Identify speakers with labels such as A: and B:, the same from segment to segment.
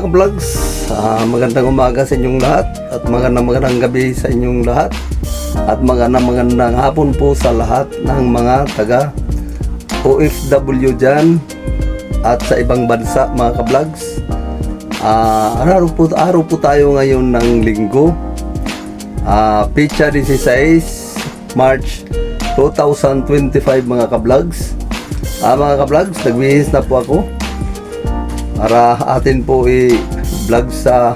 A: ka-vlogs, magandang umaga sa inyong lahat at magandang gabi sa inyong lahat at magandang hapon po sa lahat ng mga taga OFW dyan at sa ibang bansa mga ka-vlogs. Araw po tayo ngayon ng linggo, Pitsa 16 March 2025 mga ka-vlogs. Mga ka-vlogs, nagbihis na po ako para atin po i-vlog sa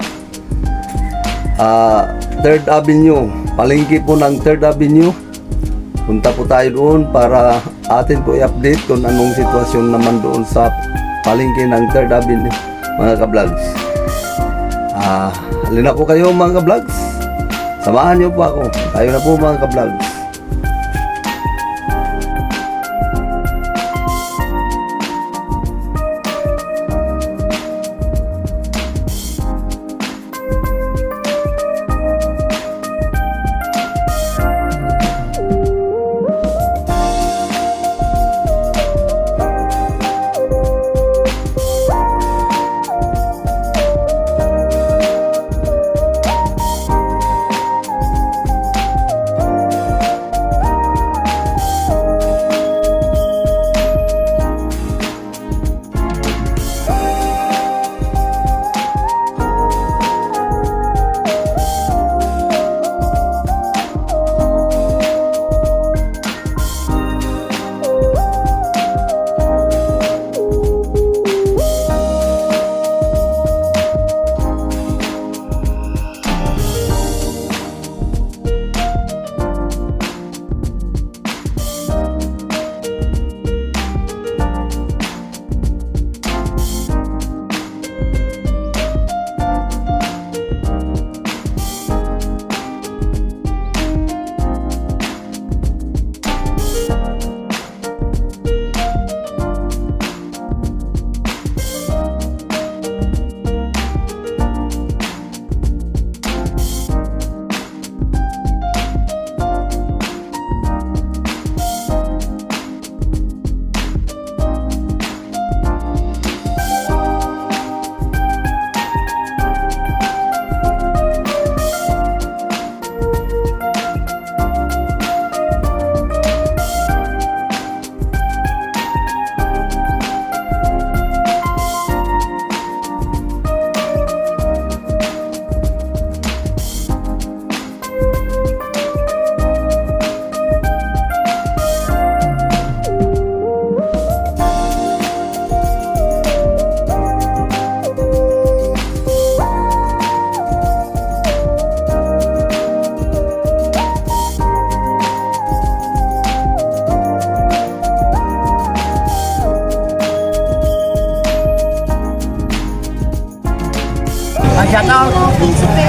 A: 3rd Avenue, palengke po ng 3rd Avenue. Punta po tayo doon para atin po i-update kung anong sitwasyon naman doon sa palengke ng 3rd Avenue mga ka-vlogs. Halina po kayo mga ka-vlogs, samahan niyo po ako, tayo na po mga ka-vlogs.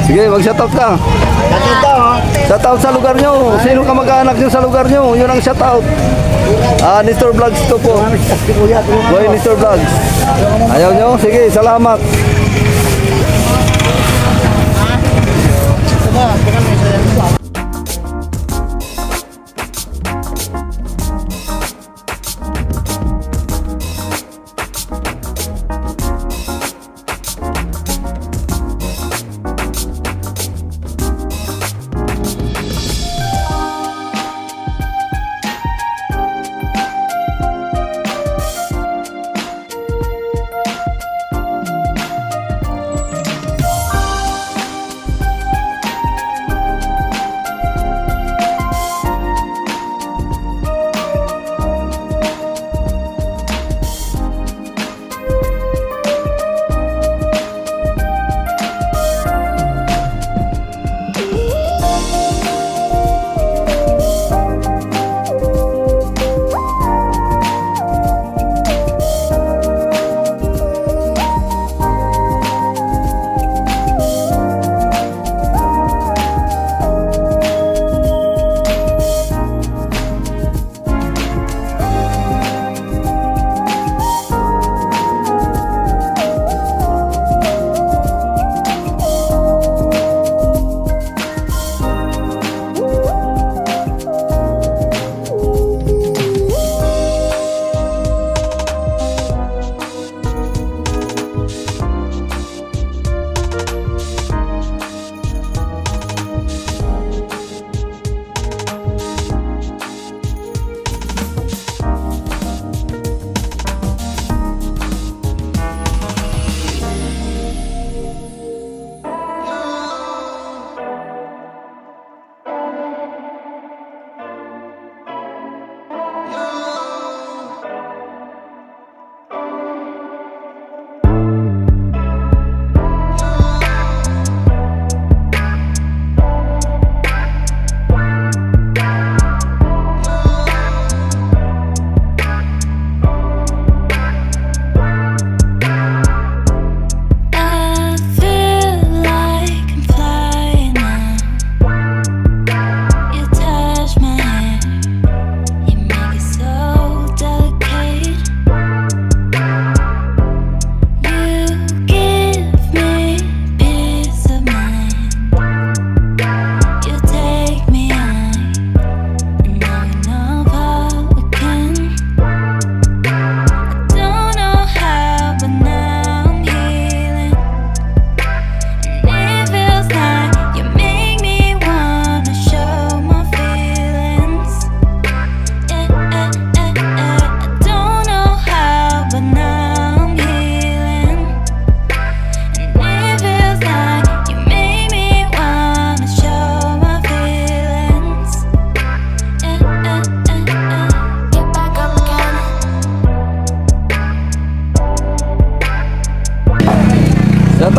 A: Sige, mag-shoutout ka. Shoutout sa lugar nyo. Sino ka mag-anak nyo sa lugar nyo? Yun ang shoutout. Nestor Vlogs to po. Boy, Nestor Vlogs. Ayaw nyo? Sige, salamat.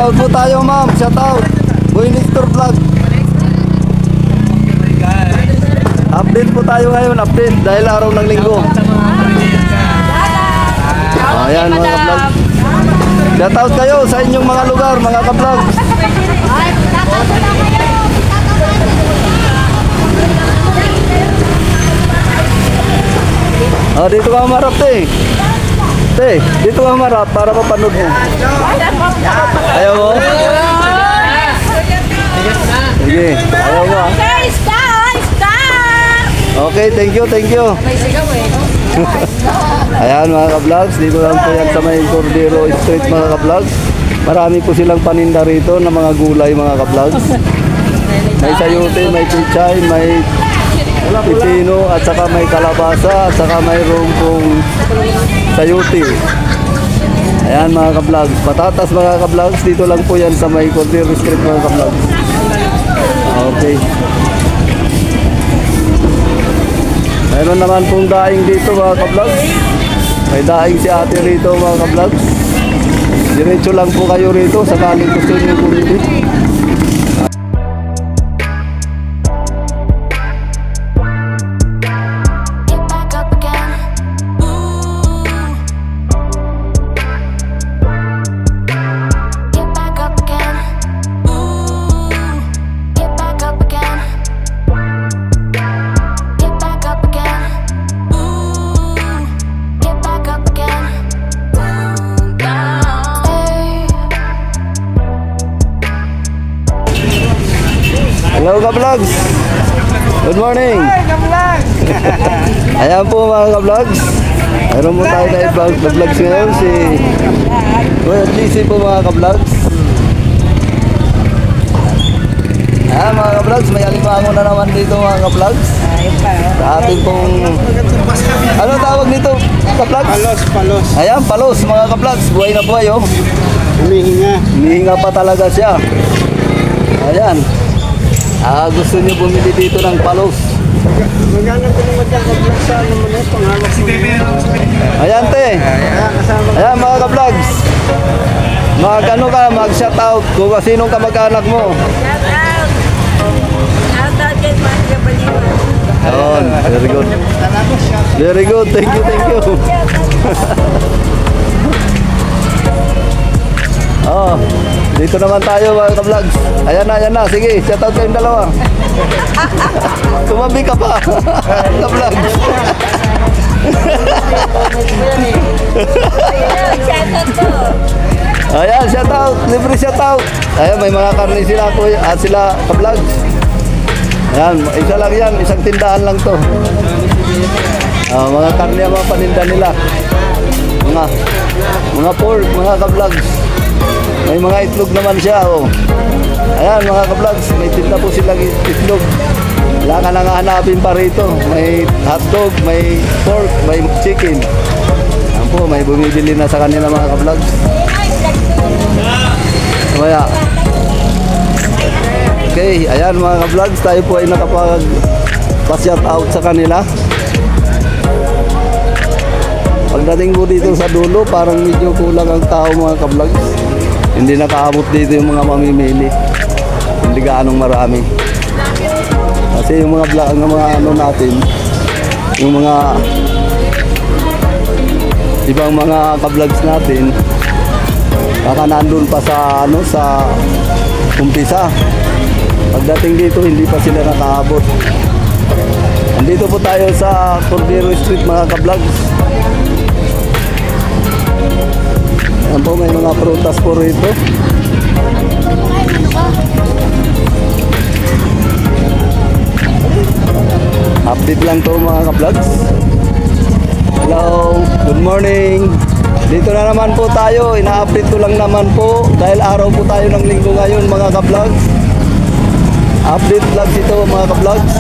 A: Shoutout po tayo, ma'am. Shoutout. Boy Nestor Vlog. Update po tayo ngayon. Update dahil araw ng linggo. Ayan mga ka-vlog. Shoutout kayo sa inyong mga lugar, mga ka-vlog. Dito ka marap, te. Te, dito ka marap para mapanood mo. Ayaw mo? Sige, ayaw mo ah. Okay, thank you, thank you. Ayan mga ka-vlogs, dito lang po yan sa may Cordero Street mga ka-vlogs. Marami po silang paninda rito na mga gulay mga ka-vlogs. May sayote, may pichay, may pipino, at saka may kalabasa, at saka mayroon pong sayote. Ayan mga ka-vlogs, patatas mga ka-vlogs, dito lang po yan sa may Cordero Street mga ka-vlogs. Okay. Mayroon naman pong daing dito mga ka-vlogs. May daing si ate rito mga ka-vlogs. Diretso lang po kayo rito sakaling gusto nyo bumili. Hello ka-vlogs! Good morning! Ayan po mga ka-vlogs. Meron po tayo na vlogs ngayon si Kuya GC po mga ka-vlogs. Ayan mga ka-vlogs, may alimango na naman dito mga ka-vlogs. Sa ating pong... Ano tawag nito ka-vlogs?
B: Palos.
A: Ayan, palos mga ka-vlogs. Buhay na buhay oh.
B: Humihinga.
A: Humihinga pa talaga siya. Ayan. Gusto niyo bumili dito ng palos.
B: Magana ko naman dyan ka-vlog sa ano mo na ito. Hawak ko na.
A: Ayan te. Ayan mga ka-vlogs. Mag-ano ka, mag-shoutout kung sinong kamag-anak mo. Ayan, very good. Very good, thank you, thank you. Oh, dito naman tayo mga ka-vlogs. Ayan na, sige, shoutout kayong dalawa. Tumabi ka pa, ka-vlogs. Ayan, shoutout, libre shoutout. Ayan, may mga karne sila at sila ka-vlogs. Ayan, isa lang yan, isang tindahan lang to. Mga karne ang mga paninda nila. Mga pork, mga ka-vlogs. May mga itlog naman siya, oh. Ayan mga ka-vlogs, may tinda po silang itlog. Wala ka nang hanapin pa rito. May hotdog, may pork, may chicken. Ayan po, may bumibili na sa kanila mga ka-vlogs. Kaya okay, ayan mga ka-vlogs, tayo po ay nakapag-shout out sa kanila. Pagdating po dito sa dulo, parang medyo kulang ang tao mga ka-vlogs. Hindi nakaabot dito yung mga mamimili. Hindi gaanong marami. Kasi yung mga vlog, ng mga ano natin, yung mga ibang mga ka-vlogs natin, baka nandun pa sa ano, sa umpisa. Pagdating dito, hindi pa sila nakaabot. Andito po tayo sa Cordero Street mga ka-vlogs. Ayan po, may mga prutas po rito. Update lang to mga ka-vlogs. Hello, good morning. Dito na naman po tayo, ina-update ko lang naman po dahil araw po tayo ng linggo ngayon mga ka-vlogs. Update vlogs ito mga ka-vlogs.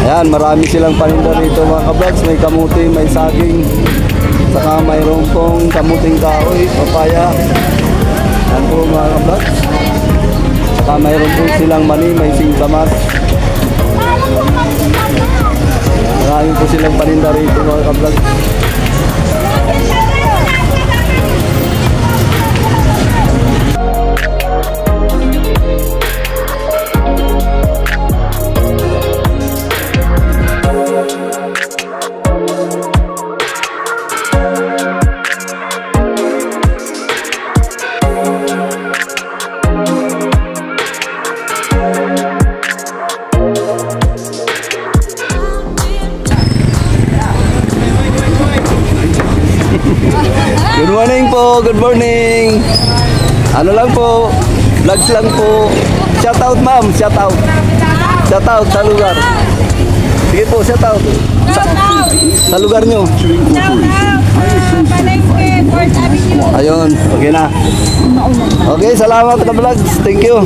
A: Ayan, marami silang paninda rito mga ka-vlogs. May kamuti, may saging, saka mayroon pong kamuting kahoy, papaya. Ayan po mga ka-vlogs. Saka mayroon po silang mani, may singkamas. Marami po silang paninda rito mga ka-vlogs. Good morning po, good morning. Ano lang po, vlogs lang po. Shout out ma'am, shout out. Shout out sa lugar. Sige po, shout out. Sa lugar nyo.
C: Palengke, 4th Avenue.
A: Ayun, okay na. Okay, salamat ka vlogs. Thank you.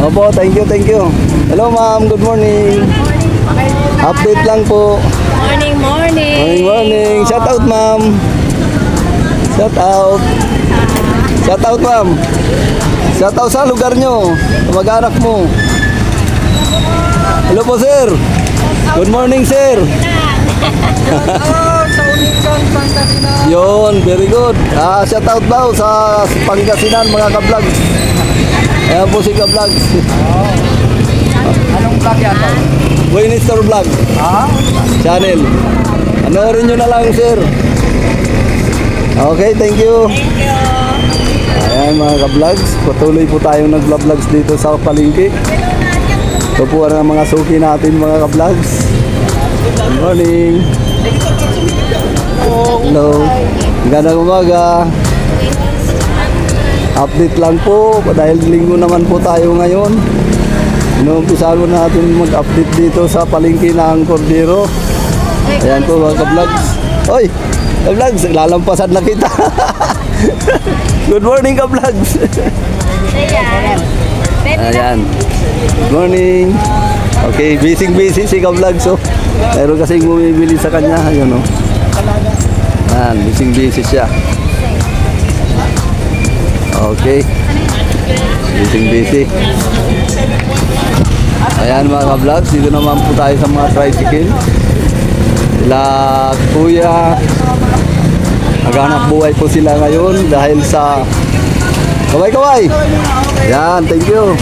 A: Opo, thank you, thank you. Hello ma'am, good morning. Update lang po.
C: Morning, morning.
A: Morning, morning. Shout out ma'am. Shout out. Shout out ma'am. Shout out sa lugar nyo. Kamag-anak mo. Hello po sir. Good morning sir. Yun, very good. Shout out daw sa Pangasinan mga ka-vlogs. Ayan po si ka-vlogs.
B: Anong vlog yan?
A: Winnestor Vlog channel. Panoorin nyo na lang sir. Okay, thank you. Ayan mga ka-vlogs, patuloy po tayong nag-vlogs dito sa palengke. Ito po ang mga suki natin mga ka-vlogs. Good morning. Hello. Magandang umaga. Update lang po dahil linggo naman po tayo ngayon. Inuumpisa ko natin mag-update dito sa palengke ng Cordero. Ayan po mga ka-vlogs. Oy, ka-vlogs, lalampasan na kita. Good morning ka-vlogs. Ayan. Good morning. Okay, busy si ka-vlogs. So, meron kasing bumibili sa kanya. Ayun o. Ayan, busy siya. Okay. Busy. Ayan mga ka-vlogs, dito naman po tayo sa mga tricycle. Sila kuya, naghanap buhay po sila ngayon dahil sa kaway. Ayan, thank you.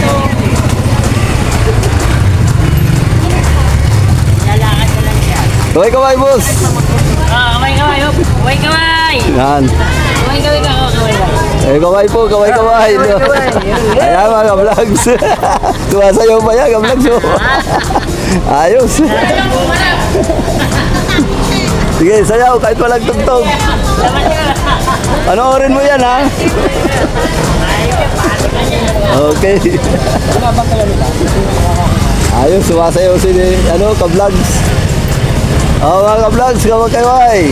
A: Kaway boss.
C: Kaway.
A: Yan.
C: Kaway.
A: Kaway po, kaway. Ayan mga ka-vlogs. Tumasayaw pa yan, ka-vlogs. Ayos. Sige, sayaw kahit walang tugtog. Panoorin mo yan ha. Okay. Ayos, sumasayaw si ka-vlogs. Mga ka-vlogs, kaway.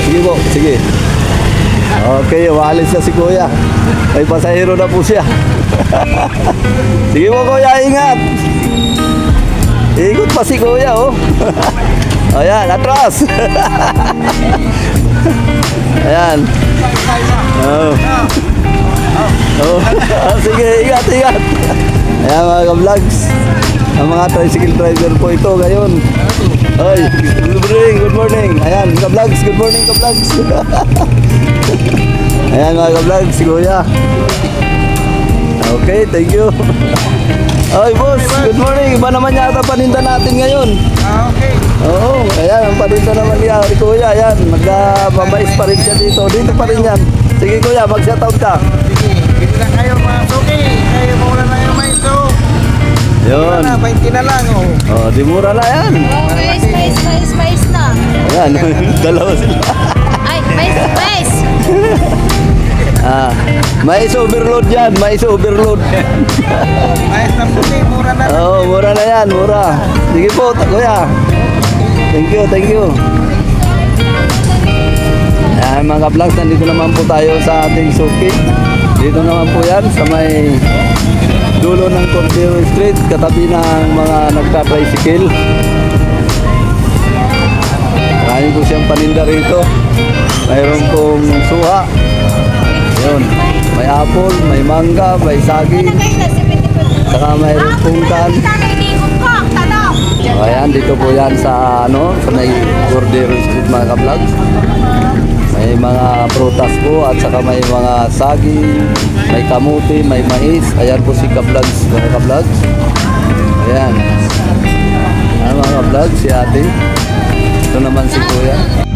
A: Sige po, sige. Okay, umalis na si kuya. May pasahero na po siya. Sige po kuya, ingat. Ikot pa si kuya oh. Ayan, atras. Ayan. Sige, ingat. Ayan mga ka-vlogs. Ang mga tricycle driver po ito ngayon. Oy, good morning. Ayan, ka-vlogs, good morning ka-vlogs. Ayan mga ka-vlogs, si kuya. Okay, thank you. Oy boss, good morning. Iba naman yata paninda natin ngayon.
B: Okay.
A: Oo, ayan, ang paninda naman niya. Kuya, ayan, magmamais pa rin siya dito. Dito pa rin yan. Sige kuya, mag-shoutout ka.
B: Hindi na kayo mga suki. Kayo mura na yung mais.
A: Yun.
B: Na, 20 na lang.
A: Oh, di mura na yan.
C: Mais na.
A: Ayan, dalawa sila.
C: Ay, mais.
A: Mais overload yan, mais overload.
B: Mais na puti, mura na lang.
A: Oo, mura na yan, mura. Sige po, kuya. Thank you. Ayan mga ka-vlogs, nandito naman po tayo sa ating suki. Dito naman po yan sa may dulo ng Cordero Street, katabi ng mga nagka-tricycle. Marami po siyang paninda rito. Mayroon pong suha. Yun, may apple, may mangga, may saging. Saka mayroon pong kan. Ayan, dito po yan sa sa may Cordero Street mga ka-vlogs. May mga prutas po at saka may mga saging, may kamuti, may mais. Ayan po si ka-vlogs, mga ka-vlogs. Ayan. mga vlog, si ate. Ito naman si kuya.